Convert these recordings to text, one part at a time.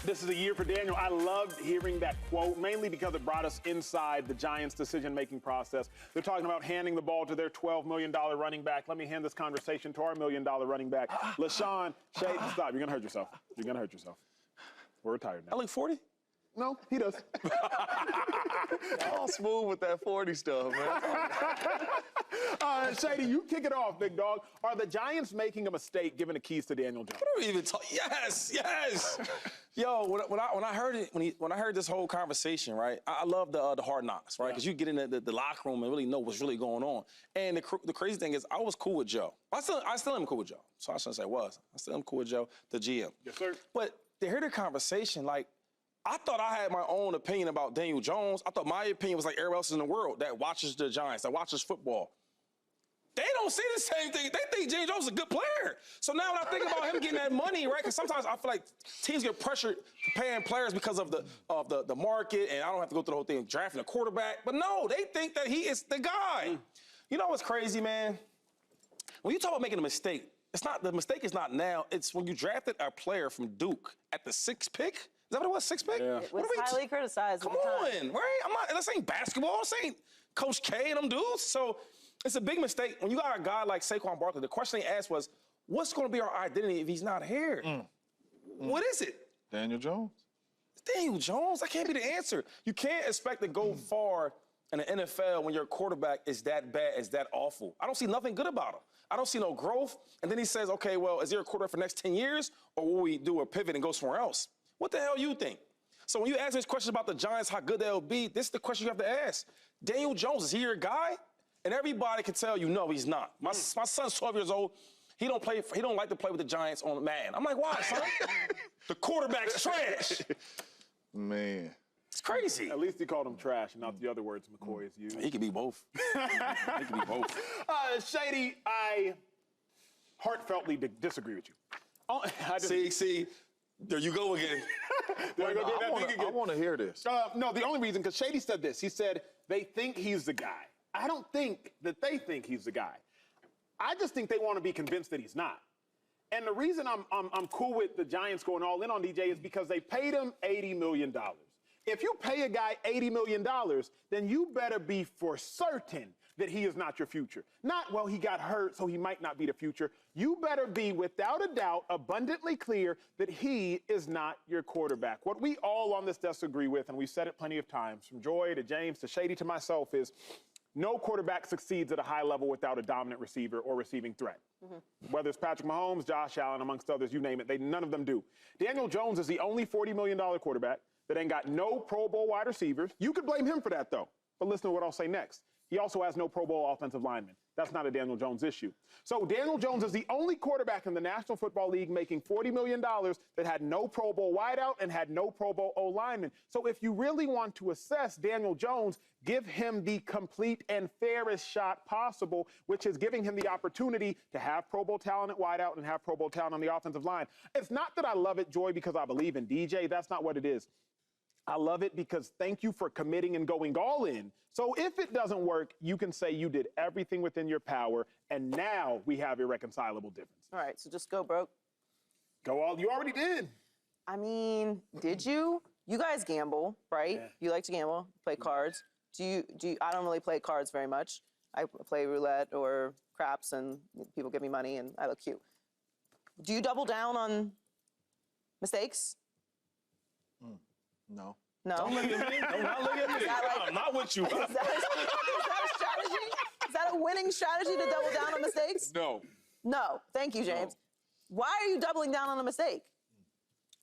This is a year for Daniel. I loved hearing that quote, mainly because it brought us inside the Giants' decision-making process. They're talking about handing the ball to their $12 million running back. Let me hand this conversation to our $1 million running back, LeSean. Shade, stop. You're going to hurt yourself. You're going to hurt yourself. We're retired now. I look 40? No, he does. All smooth with that 40 stuff, man. Shady, you kick it off, big dog. Are the Giants making a mistake giving the keys to Daniel Jones? What are we even talking? Yes, yes. Yo, when I heard it, when I heard this whole conversation, right? I love the hard knocks, right? Because you get in the locker room and really know what's really going on. And the crazy thing is, I was cool with Joe. I still am cool with Joe. So I shouldn't say was. I still am cool with Joe, the GM. Yes, sir. But to hear the conversation, like, I thought I had my own opinion about Daniel Jones. I thought my opinion was like everyone else in the world that watches the Giants, that watches football. They don't see the same thing. They think Daniel Jones is a good player. So now when I think about him getting that money, right, because sometimes I feel like teams get pressured paying players because of the market, and I don't have to go through the whole thing of drafting a quarterback. But no, they think that he is the guy. You know what's crazy, man? When you talk about making a mistake, the mistake is not now. It's when you drafted a player from Duke at the 6th pick. Is that what it was, 6th pick? Yeah. It was highly criticized at the time. Right? This ain't basketball. This ain't Coach K and them dudes. So it's a big mistake. When you got a guy like Saquon Barkley, the question they asked was, what's going to be our identity if he's not here? What is it? Daniel Jones. Daniel Jones? That can't be the answer. You can't expect to go far in the NFL when your quarterback is that bad, is that awful. I don't see nothing good about him. I don't see no growth. And then he says, okay, well, is there a quarterback for the next 10 years, or will we do a pivot and go somewhere else? What the hell you think? So when you ask this question about the Giants, how good they'll be, this is the question you have to ask. Daniel Jones, is he your guy? And everybody can tell you, no, he's not. My son's 12 years old. He don't like to play with the Giants on Madden. I'm like, why, son? The quarterback's trash. Man. It's crazy. At least he called him trash and not the other words McCoy has used. He could be both. He could be both. Shady, I heartfeltly disagree with you. See, there you go again. I want to hear this. No, the only reason, because Shady said this. He said they think he's the guy. I don't think that they think he's the guy. I just think they want to be convinced that he's not. And the reason I'm cool with the Giants going all in on DJ is because they paid him $80 million. If you pay a guy $80 million, then you better be for certain that he is not your future. Not, well, he got hurt, so he might not be the future. You better be, without a doubt, abundantly clear that he is not your quarterback. What we all on this desk agree with, and we've said it plenty of times, from Joy to James to Shady to myself, is no quarterback succeeds at a high level without a dominant receiver or receiving threat. Whether it's Patrick Mahomes, Josh Allen, amongst others, you name it, none of them do. Daniel Jones is the only $40 million quarterback that ain't got no Pro Bowl wide receivers. You could blame him for that, though. But listen to what I'll say next. He also has no Pro Bowl offensive lineman. That's not a Daniel Jones issue. So Daniel Jones is the only quarterback in the National Football League making $40 million that had no Pro Bowl wideout and had no Pro Bowl O-lineman. So if you really want to assess Daniel Jones, give him the complete and fairest shot possible, which is giving him the opportunity to have Pro Bowl talent at wideout and have Pro Bowl talent on the offensive line. It's not that I love it, Joy, because I believe in DJ. That's not what it is. I love it because thank you for committing and going all in. So if it doesn't work, you can say you did everything within your power, and now we have irreconcilable differences. All right, so just go broke. Go all. You already did. I mean, did you? You guys gamble, right? Yeah. You like to gamble, play cards. Do you? I don't really play cards very much. I play roulette or craps, and people give me money, and I look cute. Do you double down on mistakes? No. No. Don't look at me. Don't not look at me. I'm not with you. Is that a strategy? Is that a winning strategy to double down on mistakes? No. No. Thank you, James. No. Why are you doubling down on a mistake?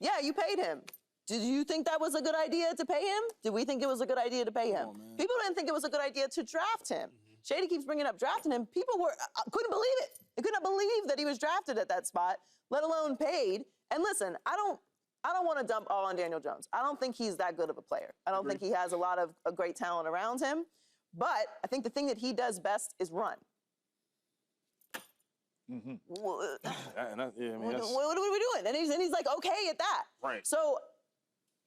Yeah, you paid him. Did you think that was a good idea to pay him? Did we think it was a good idea to pay him? People didn't think it was a good idea to draft him. Shady keeps bringing up drafting him. People couldn't believe it. They could not believe that he was drafted at that spot, let alone paid. And listen, I don't want to dump all on Daniel Jones. I don't think he's that good of a player. I don't think he has a lot of great talent around him. But I think the thing that he does best is run. What are we doing? And he's like okay at that. Right. So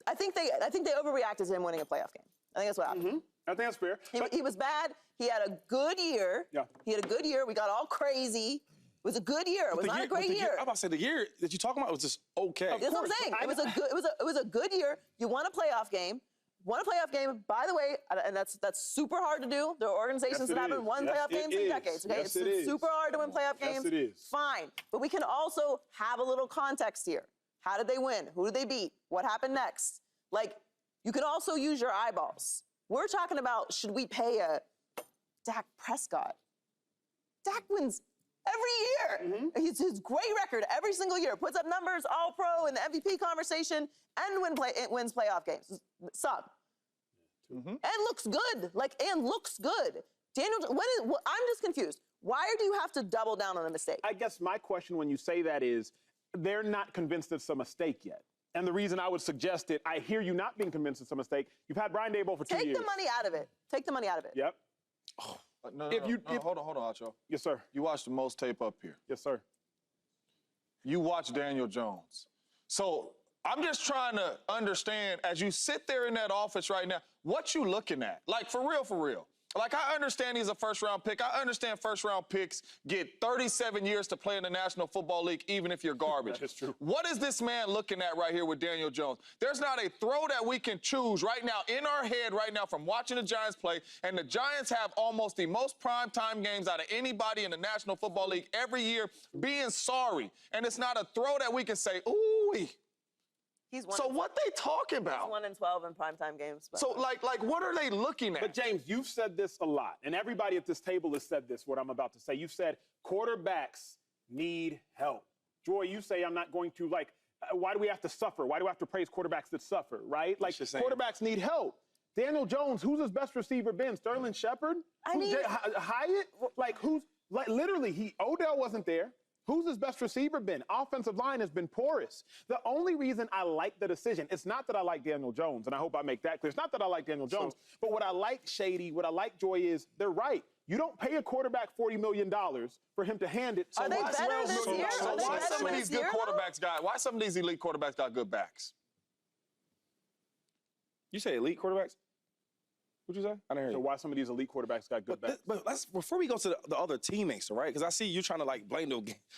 I think they overreacted to him winning a playoff game. I think that's what happened. I think that's fair. He was bad. He had a good year. Yeah. He had a good year. We got all crazy. was a good year. It was not a great year. I'm about to say the year that you're talking about was just okay. That's what I'm saying. It was a good year. You won a playoff game. Won a playoff game, by the way, and that's super hard to do. There are organizations that haven't won playoff games in decades. Okay, it's super hard to win playoff games. Yes, it is. Fine, but we can also have a little context here. How did they win? Who did they beat? What happened next? Like, you can also use your eyeballs. We're talking about, should we pay a Dak Prescott? Dak wins every year. He's his great record every single year. Puts up numbers, all-pro in the MVP conversation, and wins playoff games. Sub. And looks good. And looks good. Daniel, I'm just confused. Why do you have to double down on a mistake? I guess my question when you say that is, they're not convinced it's a mistake yet. And the reason I would suggest it, I hear you not being convinced it's a mistake. You've had Brian Daboll for 2 years. Take the money out of it. Take the money out of it. Yep. No, hold on, Acho. Yes, sir. You watched the most tape up here. Yes, sir. You watched Daniel Jones. So I'm just trying to understand, as you sit there in that office right now, what you looking at? Like, for real, for real. Like, I understand he's a first-round pick. I understand first-round picks get 37 years to play in the National Football League, even if you're garbage. That is true. What is this man looking at right here with Daniel Jones? There's not a throw that we can choose right now in our head right now from watching the Giants play, and the Giants have almost the most primetime games out of anybody in the National Football League every year being sorry. And it's not a throw that we can say, ooh-wee. So what they talking about? He's 1 in 12 in primetime games. So, like, what are they looking at? But, James, you've said this a lot, and everybody at this table has said this, what I'm about to say. You've said quarterbacks need help. Joy, you say I'm not going to, why do we have to suffer? Why do we have to praise quarterbacks that suffer, right? Like, quarterbacks need help. Daniel Jones, who's his best receiver been? Sterling Shepard? Hyatt? Literally, Odell wasn't there. Who's his best receiver been? Offensive line has been porous. The only reason I like the decision, it's not that I like Daniel Jones, and I hope I make that clear. It's not that I like Daniel Jones, but what I like, Shady, what I like, Joy, is they're right. You don't pay a quarterback $40 million for him to hand it. Are they better this year? So why some of these good quarterbacks why some of these elite quarterbacks got good backs? You say elite quarterbacks? What'd you say? I didn't hear you. So why some of these elite quarterbacks got good backs? But before we go to the other teammates, right? Because I see you trying to blame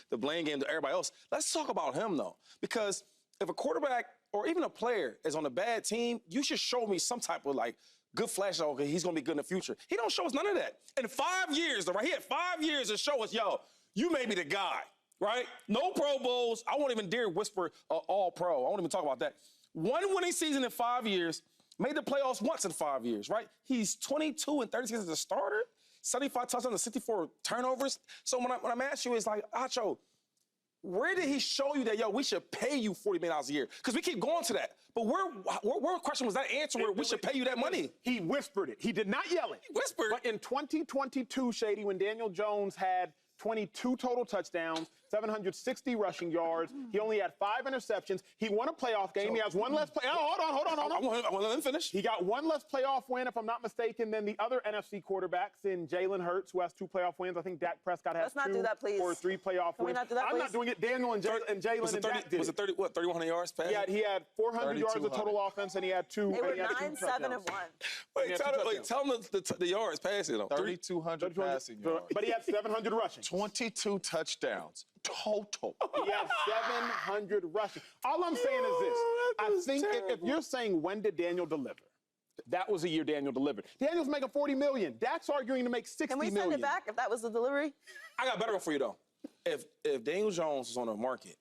the blame game to everybody else. Let's talk about him though, because if a quarterback or even a player is on a bad team, you should show me some type of good flash. Okay, he's gonna be good in the future. He don't show us none of that. In 5 years, though, right? He had 5 years to show us, yo, you may be the guy, right? No Pro Bowls. I won't even dare whisper all pro. I won't even talk about that. 1 winning season in 5 years. Made the playoffs once in 5 years, right? He's 22 and 36 as a starter, 75 touchdowns and 64 turnovers. So when I'm asking you, it's Acho, where did he show you that, yo, we should pay you $40 million a year? Because we keep going to that. But where question was that answer where we should pay you that money? He whispered it. He did not yell it. He whispered. But in 2022, Shady, when Daniel Jones had 22 total touchdowns, 760 rushing yards. He only had 5 interceptions. He won a playoff game. He has one less play. Oh, hold on. I want to let him finish. He got one less playoff win, if I'm not mistaken, than the other NFC quarterbacks in Jalen Hurts, who has 2 playoff wins. I think Dak Prescott has 2 not do that, please. or 3 playoff Can wins. we not do that, I'm please? not doing it. Daniel and Jalen and Dak did Was it 3,100 yards passing? He had 400 yards of total offense, and he had 2. They were 9, 7, and 1. Tell him the yards passing. 3,200 passing yards. But he had 700 rushing. 22 touchdowns total. He had 700 rushing. All I'm saying is this. I think if you're saying when did Daniel deliver, that was the year Daniel delivered. Daniel's making $40 million. Dak's arguing to make $60 million. Can we send it back if that was the delivery? I got a better one for you, though. If Daniel Jones was on the market,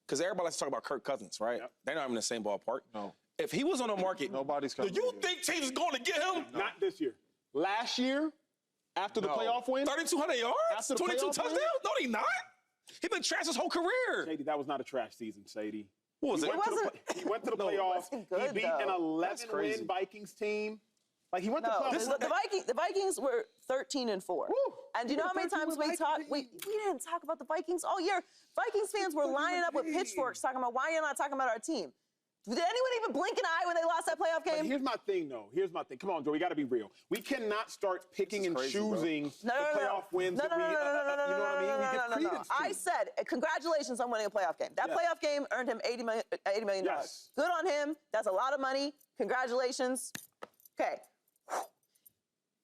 because everybody likes to talk about Kirk Cousins, right? Yep. They're not even in the same ballpark. No. If he was on the market, nobody's coming. Do you think teams is going to get him? No. Not this year. Last year, after the playoff win. 3,200 yards? 22 touchdowns? No, he not. He been trash his whole career. Sadie, that was not a trash season, Sadie. What was it? He went to the playoffs. He beat an 11-win Vikings team. Like, he went to playoffs. The Vikings were 13-4. And do you know how many times we talked? We didn't talk about the Vikings all year. Vikings fans were lining up with pitchforks talking about why you're not talking about our team. Did anyone even blink an eye when they lost that playoff game? But here's my thing, though. Here's my thing. Come on, Joe. We got to be real. We cannot start picking and choosing the playoff wins. You know what I mean? We get credence to. I said, congratulations on winning a playoff game. That playoff game earned him $80 million. Yes. Good on him. That's a lot of money. Congratulations. Okay.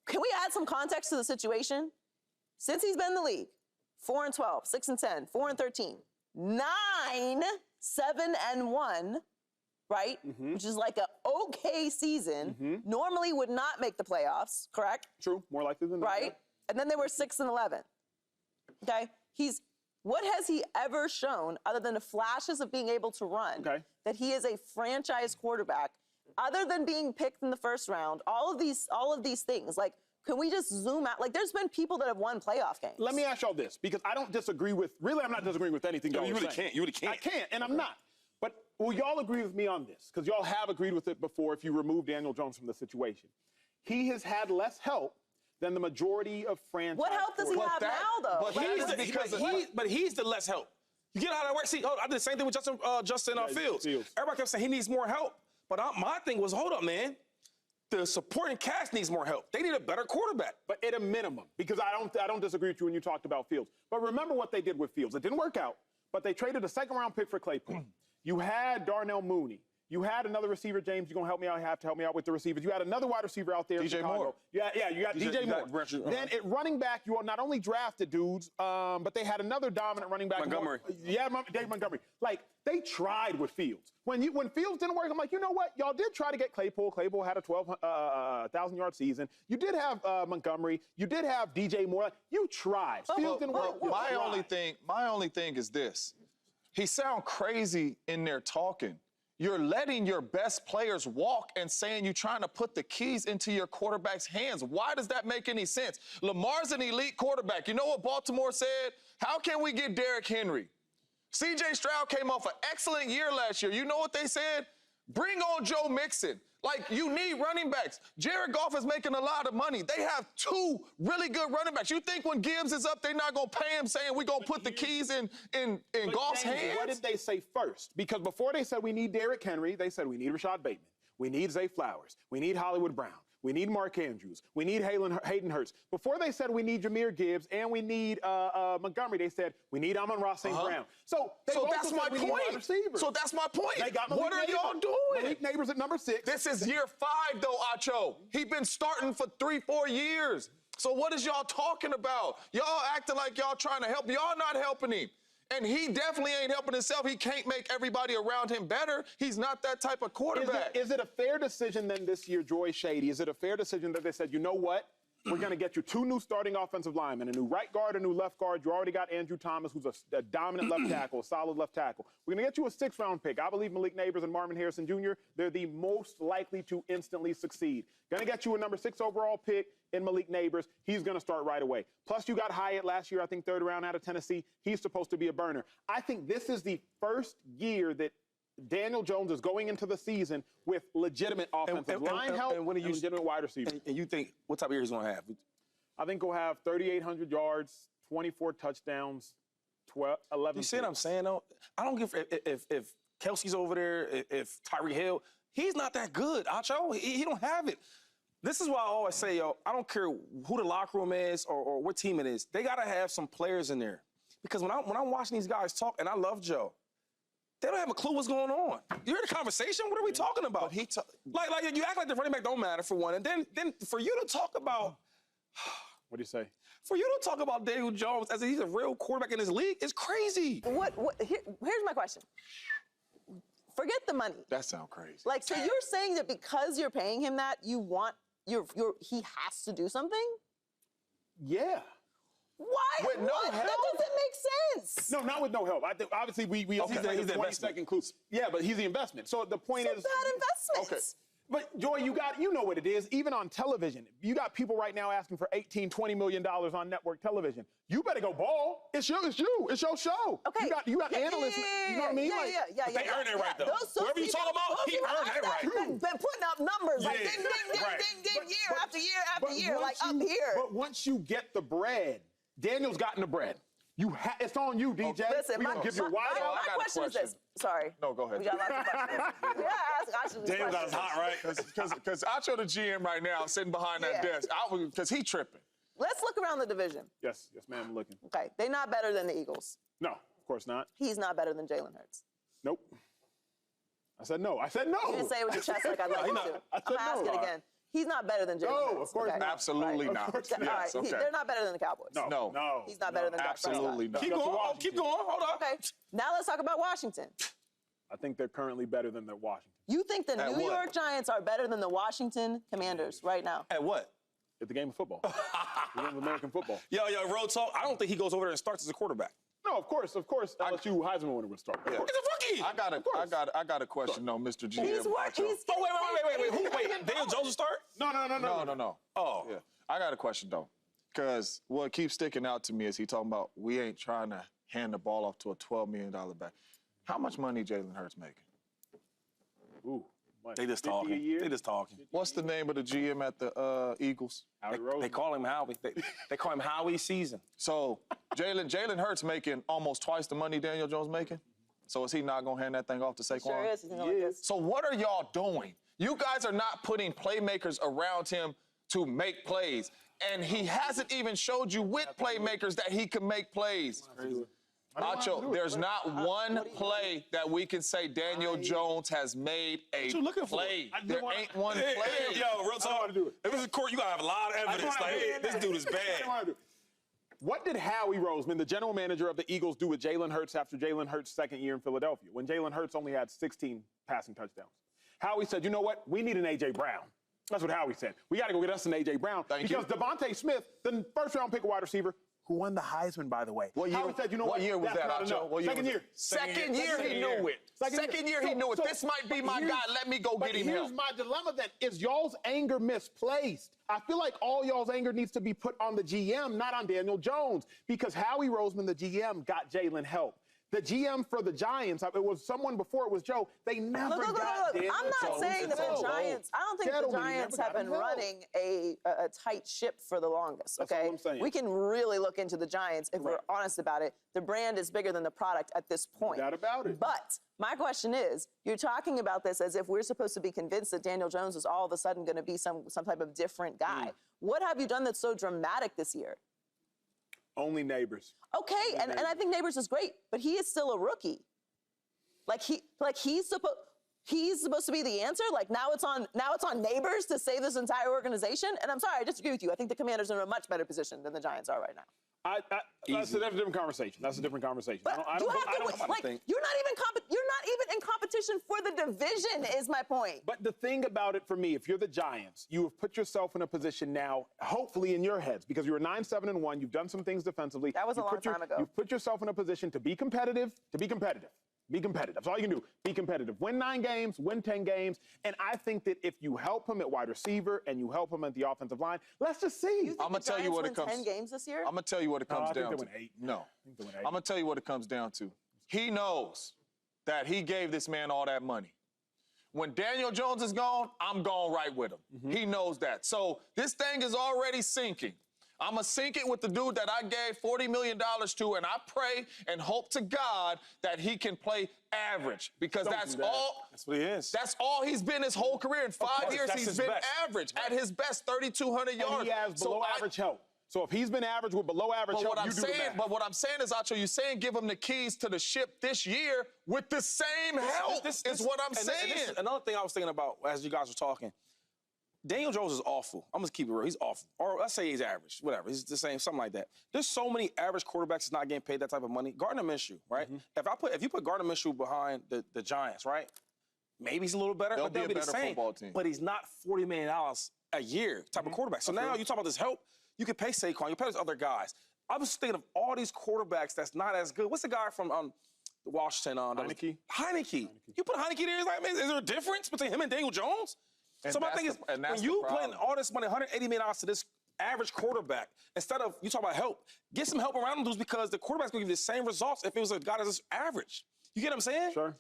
Can we add some context to the situation? Since he's been in the league, 4-12, 6-10, 4-13, 9, 7-1, right? Which is like an okay season. Normally would not make the playoffs, correct? True, more likely than not. Right? And then they were 6-11. Okay? What has he ever shown other than the flashes of being able to run that he is a franchise quarterback, other than being picked in the first round? All of these things, like, can we just zoom out? Like, there's been people that have won playoff games. Let me ask y'all this, because I don't disagree with, really, I'm not disagreeing with anything y'all you are really saying. can't. You really can't. I can't, and I'm not. But will y'all agree with me on this? Because y'all have agreed with it before if you remove Daniel Jones from the situation. He has had less help than the majority of franchise. What help does he have now, though? But he's the less help. You get how that works? See, I did the same thing with Justin Fields. Everybody kept saying he needs more help. But my thing was, hold up, man. The supporting cast needs more help. They need a better quarterback. But at a minimum, because I don't disagree with you when you talked about Fields. But remember what they did with Fields. It didn't work out, but they traded a second-round pick for Claypool. You had Darnell Mooney. You had another receiver, James. You're going to help me out. You have to help me out with the receivers. You had another wide receiver out there. DJ Moore. Yeah, you got DJ Moore. Then at running back, you not only drafted dudes, but they had another dominant running back. Montgomery. Dave Montgomery. Like, they tried with Fields. When Fields didn't work, I'm like, you know what? Y'all did try to get Claypool. Claypool had a 1,000-yard season. You did have Montgomery. You did have DJ Moore. You tried. Fields didn't work. My only thing is this. He sound crazy in there talking. You're letting your best players walk and saying you're trying to put the keys into your quarterback's hands. Why does that make any sense? Lamar's an elite quarterback. You know what Baltimore said? How can we get Derrick Henry? C.J. Stroud came off an excellent year last year. You know what they said? Bring on Joe Mixon. Like, you need running backs. Jared Goff is making a lot of money. They have two really good running backs. You think when Gibbs is up, they're not going to pay him saying we're going to put the keys in Goff's hands? What did they say first? Because before they said we need Derrick Henry, they said we need Rashad Bateman. We need Zay Flowers. We need Hollywood Brown. We need Mark Andrews. We need Hayden Hurst. Before they said we need Jahmyr Gibbs and we need Montgomery, they said we need Amon-Ra St. Brown. So that's my point. So that's my point. They got what are y'all doing? Malik Neighbors at number 6. This is year 5, though, Acho. He been starting for 3-4 years. So what is y'all talking about? Y'all acting like y'all trying to help. Y'all not helping him. And he definitely ain't helping himself. He can't make everybody around him better. He's not that type of quarterback. Is it a fair decision then this year, Joy Shady? Is it a fair decision that they said, you know what? We're going to get you 2 new starting offensive linemen, a new right guard, a new left guard. You already got Andrew Thomas, who's a dominant left tackle, a solid left tackle. We're going to get you a 6th-round pick. I believe Malik Neighbors and Marvin Harrison Jr., they're the most likely to instantly succeed. Going to get you a number 6 overall pick in Malik Neighbors. He's going to start right away. Plus, you got Hyatt last year, I think 3rd round out of Tennessee. He's supposed to be a burner. I think this is the first year that Daniel Jones is going into the season with legitimate offensive line help and legitimate wide receivers. And you think what type of year he's going to have? I think he'll have 3,800 yards, 24 touchdowns, 11. You see what I'm saying, though? I don't give if Kelsey's over there, if Tyreek Hill, he's not that good, Acho. He don't have it. This is why I always say, yo, I don't care who the locker room is or what team it is. They got to have some players in there. Because when I'm watching these guys talk, and I love Joe, they don't have a clue what's going on. You hear the conversation? What are we talking about? Like you act like the running back don't matter, for one. And then for you to talk about... What do you say? For you to talk about Daniel Jones as if he's a real quarterback in this league is crazy. Here's my question. Forget the money. That sounds crazy. Like, so you're saying that because you're paying him that, he has to do something? Yeah. Why? With no help? That doesn't make sense. No, not with no help. I think obviously he's the 20-second clue. Yeah, but he's the investment. So the point is bad investments. Okay. But Joy, you know what it is. Even on television, you got people right now asking for $18, $20 million on network television. You better go ball. It's you. It's your show. Okay. You got analysts. You know what I mean? Yeah. They earn it right, though. Whoever you talk about, he earned it right. Been putting up numbers like ding, year after year after year, like up here. But once you get the bread, Daniel's gotten the bread. It's on you, DJ. Listen, we're going to give you a wide my question is this. Sorry. No, go ahead. We got lots of questions. Ask Acho Daniel got us hot, right? Because Acho the GM right now sitting behind that desk, because he tripping. Let's look around the division. Yes, ma'am, I'm looking. Okay, they're not better than the Eagles. No, of course not. He's not better than Jalen Hurts. Nope. I said no. You didn't say it with your chest like I'd like you to. I'm going to ask it again. He's not better than Jalen Hurts. No, of course not. Absolutely Right. not. All right, Yes, okay. they're not better than the Cowboys. No. He's not better than Dak Prescott. Absolutely not. Keep going. Keep going. Hold up. Okay, now let's talk about Washington. I think they're currently better than the Washington. You think the At New what? York Giants are better than the Washington Commanders right now? At what? At the game of football. The game of American football. Yo, road talk. I don't think he goes over there and starts as a quarterback. No, of course. LSU Heisman winner would start. Of course. He's a rookie. I got a question though, Mr. GM. He's working. Acho. Wait. Daniel Jones will start? No. Oh. Yeah. I got a question though, because what keeps sticking out to me is he talking about we ain't trying to hand the ball off to a $12 million back. How much money Jalen Hurts making? Ooh. What, They just 50 a talking. year? They just talking. What's the name of the GM at the Eagles? Howie Roseman. They call him Howie. They call him Howie Season. So Jalen Hurts making almost twice the money Daniel Jones making. So is he not gonna hand that thing off to Saquon? Sure is. He's like this. So what are y'all doing? You guys are not putting playmakers around him to make plays. And he hasn't even showed you with playmakers that he can make plays. Acho, there's not one play that we can say Daniel Jones has made a What you looking for? play. There ain't one Hey, play. yo, real talk. wanna do it. If it's a court, you gotta have a lot of evidence. Like, hey, this dude is bad. What did Howie Roseman, the general manager of the Eagles, do with Jalen Hurts after Jalen Hurts' second year in Philadelphia, when Jalen Hurts only had 16 passing touchdowns? Howie said, you know what? We need an A.J. Brown. That's what Howie said. We got to go get us an A.J. Brown. Because Devontae Smith, the first-round pick wide receiver, who won the Heisman, by the way. Howie said, you know what? Year was That's that, not Acho? enough. What year Second was year. it? Second year he knew it. Second year he knew it. This might be my guy. Let me go get him help. Here's my dilemma then. Is y'all's anger misplaced? I feel like all y'all's anger needs to be put on the GM, not on Daniel Jones. Because Howie Roseman, the GM, got Jalen help. The GM for the Giants, it was someone before, it was Joe. They never got Daniel I'm not Jones saying that the help. Giants, I don't think the Giants have been running a tight ship for the longest, That's okay? all I'm saying. We can really look into the Giants if we're honest about it. The brand is bigger than the product at this point. No doubt about it. But my question is, you're talking about this as if we're supposed to be convinced that Daniel Jones is all of a sudden going to be some type of different guy. What have you done that's so dramatic this year? Only Neighbors. Okay, and I think Neighbors is great, but he is still a rookie. He's supposed to be the answer. Like now it's on Neighbors to save this entire organization. And I'm sorry, I disagree with you. I think the Commanders are in a much better position than the Giants are right now. That's a different conversation. That's a different conversation. But you're not even in competition for the division. Is my point. But the thing about it for me, if you're the Giants, you have put yourself in a position now, hopefully in your heads, because you were 9-7-1. You've done some things defensively. That was a long time ago. You've put yourself in a position to be competitive. Be competitive. That's all you can do. Be competitive. Win 9 games, win 10 games. And I think that if you help him at wide receiver and you help him at the offensive line, let's just see. I'm gonna tell you what it comes. 10 games this year. I'm gonna tell you what it comes I think down they to. went 8. No, I think they went 8. I'm gonna tell you what it comes down to. He knows that he gave this man all that money. When Daniel Jones is gone, I'm gone right with him. He knows that. So this thing is already sinking. I'm going to sink it with the dude that I gave $40 million to, and I pray and hope to God that he can play average, because that's all. That's what he is. That's all he's been his whole career. In 5 years, That's he's his been best. average. At his best, 3,200 yards. And he has below average help. So if he's been average with below average help, you do the math. But what I'm saying is, Acho, you're saying give him the keys to the ship this year with the same help. Is what I'm saying. Another thing I was thinking about as you guys were talking, Daniel Jones is awful. I'm just keep it real. He's awful. Or let's say he's average. Whatever. He's the same, something like that. There's so many average quarterbacks that's not getting paid that type of money. Gardner Minshew, right? If you put Gardner Minshew behind the Giants, right? Maybe he's a little better, but they'll be the same. Football team. But he's not $40 million a year type of quarterback. So now you talk about this help. You can pay Saquon. You pay those other guys. I was thinking of all these quarterbacks that's not as good. What's the guy from Washington? Heineke. You put Heineke there. Like, man, is there a difference between him and Daniel Jones? And so my thing is, when you putting all this money, $180 million to this average quarterback, instead of you talk about help, get some help around him, dudes, because the quarterback's gonna give you the same results if it was a guy that's average. You get what I'm saying? Sure.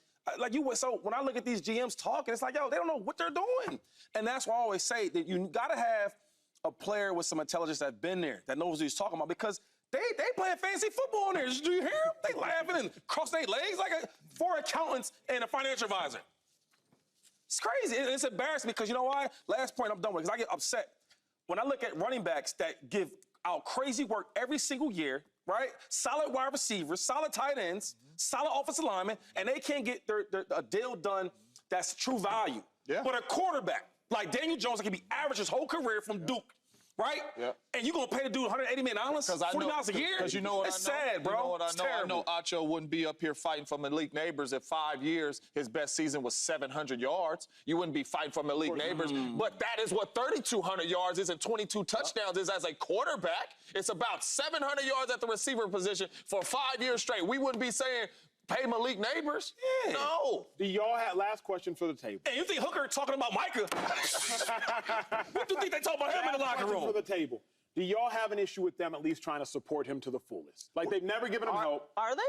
So when I look at these GMs talking, it's like, yo, they don't know what they're doing. And that's why I always say that you gotta have a player with some intelligence that's been there, that knows what he's talking about, because they playing fantasy football in there. Do you hear them? They laughing and crossing their legs like 4 accountants and a financial advisor. It's crazy. It's embarrassing because you know why? Last point, I'm done with it, because I get upset when I look at running backs that give out crazy work every single year, right? Solid wide receivers, solid tight ends, solid offensive linemen, and they can't get a deal done that's true value. Yeah. But a quarterback Like Daniel Jones, that can be average his whole career from Duke, right? Yep. And you gonna pay the dude $180 million, $40 a year? Because you know what That's I know? sad, bro. You know what I It's know? terrible. I know Acho wouldn't be up here fighting for Malik Neighbors if 5 years his best season was 700 yards. You wouldn't be fighting for Malik Neighbors. But that is what 3,200 yards is and 22 touchdowns is as a quarterback. It's about 700 yards at the receiver position for 5 years straight. We wouldn't be saying, pay Malik Neighbors? Yeah. No. Do y'all have last question for the table? Hey, you think Hooker talking about Micah? What do you think they talk about him in the locker Question room? for the table. Do y'all have an issue with them at least trying to support him to the fullest? Like they've never given him help. Are they?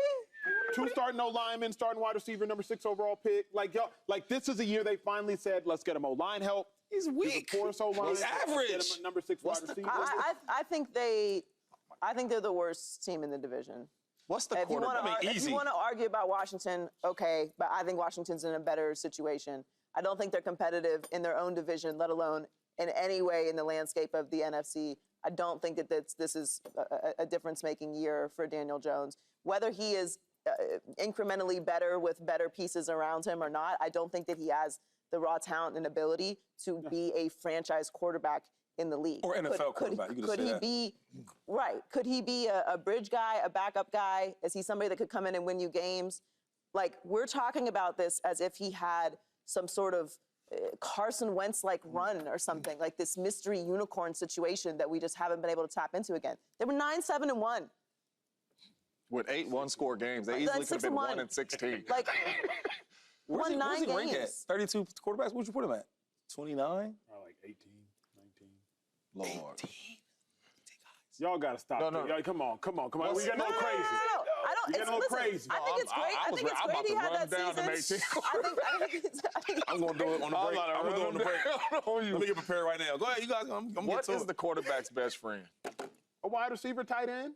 2 starting O-linemen, starting wide receiver, number 6 overall pick. Like y'all, like this is a year they finally said, let's get him O-line help. He's weak. He's a porous O-line. He's average. Get him a number 6 wide receiver. I think they're the worst team in the division. What's the If you quarterback? want to, if you want to argue about Washington, okay, but I think Washington's in a better situation. I don't think they're competitive in their own division, let alone in any way in the landscape of the NFC. I don't think that this is a difference-making year for Daniel Jones. Whether he is incrementally better with better pieces around him or not, I don't think that he has the raw talent and ability to be a franchise quarterback in the league. Or NFL quarterback. You could Could say he that. be right? Could he be a bridge guy, a backup guy? Is he somebody that could come in and win you games? Like, we're talking about this as if he had some sort of Carson Wentz-like run or something, like this mystery unicorn situation that we just haven't been able to tap into again. They were 9-7-1. With 8 one-score games, they Like, easily could have been 6-1. 1-16. Like, won 9 rank at? games. 32 quarterbacks? What'd you put him at? 29? Like 18, 19. Lord. Y'all gotta stop. No. Y'all, come on. What's- We getting a little crazy. I don't. You getting a little listen, crazy. I think it's great. I think it's I'm great about he to had run that down season. to I think I'm going to do it on the break. I'm going to do it on the break. Let me get prepared right now. Go ahead, you guys. I'm going to get What to is it. the quarterback's best friend? A wide receiver, tight end?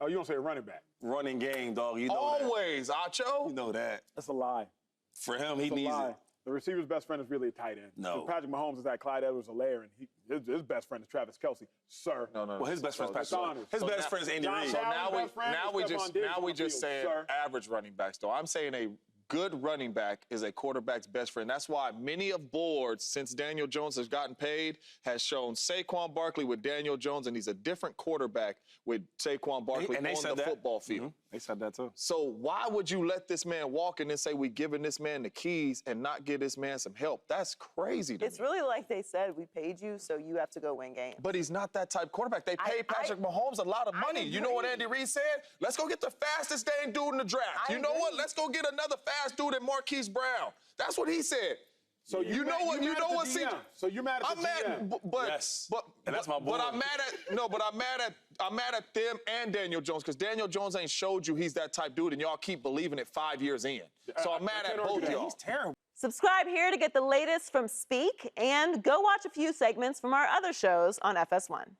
Oh, you don't say a running back. Running game, dog. You know Always, Acho. that. You know that. That's a lie. For him, he That's a needs lie. it. The receiver's best friend is really a tight end. No. Patrick Mahomes is that Clyde Edwards-Helaire, and his best friend is Travis Kelce. Sir. No. Well, his best friend's That's Patrick. honest. His So best now- friend is Andy Josh Reid. Allen- So Allen's best friend is Stephon Diggs on we the just field, saying sir. average running backs, though. I'm saying a good running back is a quarterback's best friend. That's why many of boards, since Daniel Jones has gotten paid, has shown Saquon Barkley with Daniel Jones, and he's a different quarterback with Saquon Barkley And they on said the that. football field. Mhm. They said that too. So why would you let this man walk and then say we giving this man the keys and not give this man some help? That's crazy to It's me. really like they said, we paid you, so you have to go win games. But he's not that type of quarterback. They paid Patrick Mahomes a lot of money. You know what Andy Reid said? Let's go get the fastest dang dude in the draft. I You know what? agree. Let's go get another fast dude in Marquise Brown. That's what he said. So you know what? You know what? See, So you're mad at the I'm mad, GM. but Yes. but And that's my But I'm boy. mad at no. But I'm mad at them and Daniel Jones because Daniel Jones ain't showed you he's that type dude, and y'all keep believing it 5 years in. So I'm mad I at can't argue both that. y'all. He's terrible. Subscribe here to get the latest from Speak, and go watch a few segments from our other shows on FS1.